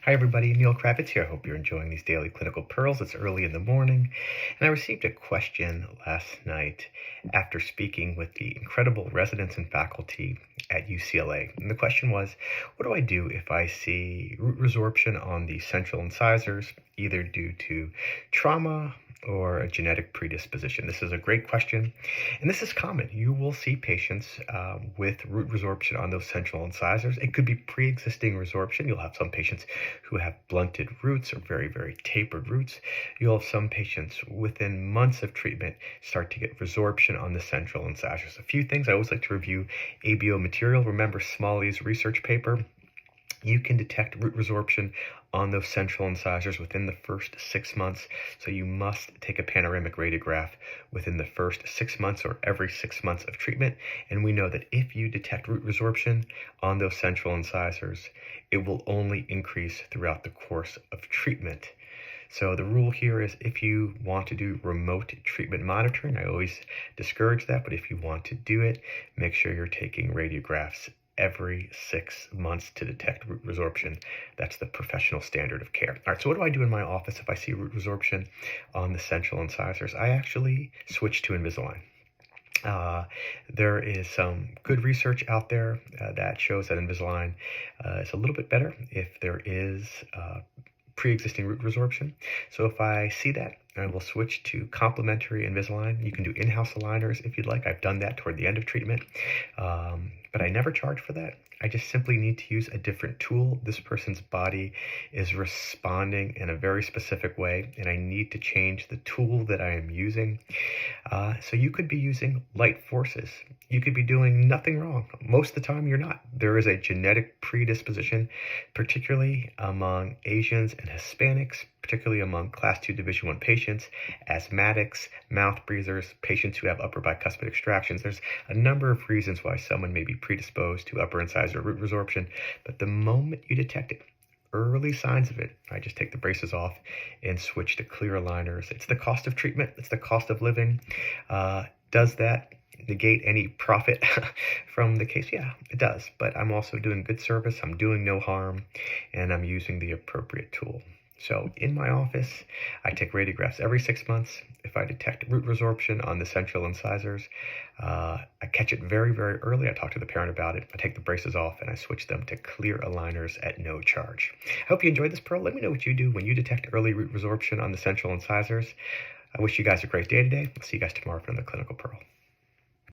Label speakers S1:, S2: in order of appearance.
S1: Hi everybody, Neil Kravitz here. I hope you're enjoying these daily clinical pearls. It's early in the morning, and I received a question last night after speaking with the incredible residents and faculty at UCLA. And the question was, what do I do if I see root resorption on the central incisors, either due to trauma or a genetic predisposition? This is a great question, and this is common. You will see patients with root resorption on those central incisors. It could be pre-existing resorption. You'll have some patients who have blunted roots or very, very tapered roots. You'll have some patients within months of treatment start to get resorption on the central incisors. A few things I always like to review: ABO material. Remember Smalley's research paper. You can detect root resorption on those central incisors within the first 6 months, so you must take a panoramic radiograph within the first 6 months or every 6 months of treatment. And we know that if you detect root resorption on those central incisors, it will only increase throughout the course of treatment. So the rule here is, if you want to do remote treatment monitoring, I always discourage that, but if you want to do it, make sure you're taking radiographs every 6 months to detect root resorption. That's the professional standard of care. All right, so what do I do in my office if I see root resorption on the central incisors? I actually switch to Invisalign. There is some good research out there that shows that Invisalign is a little bit better if there is pre-existing root resorption. So if I see that, I will switch to complementary Invisalign. You can do in-house aligners if you'd like. I've done that toward the end of treatment, but I never charge for that. I just simply need to use a different tool. This person's body is responding in a very specific way, and I need to change the tool that I am using. So you could be using light forces. You could be doing nothing wrong. Most of the time you're not. There is a genetic predisposition, particularly among Asians and Hispanics, particularly among Class 2 Division 1 patients, asthmatics, mouth breathers, patients who have upper bicuspid extractions. There's a number of reasons why someone may be predisposed to upper incisor root resorption, but the moment you detect it, early signs of it, I just take the braces off and switch to clear aligners. It's the cost of treatment. It's the cost of living. Does that negate any profit from the case? Yeah, it does. But I'm also doing good service. I'm doing no harm, and I'm using the appropriate tool. So in my office, I take radiographs every 6 months. If I detect root resorption on the central incisors, I catch it very, very early. I talk to the parent about it. I take the braces off and I switch them to clear aligners at no charge. I hope you enjoyed this pearl. Let me know what you do when you detect early root resorption on the central incisors. I wish you guys a great day today. I'll see you guys tomorrow for another clinical pearl.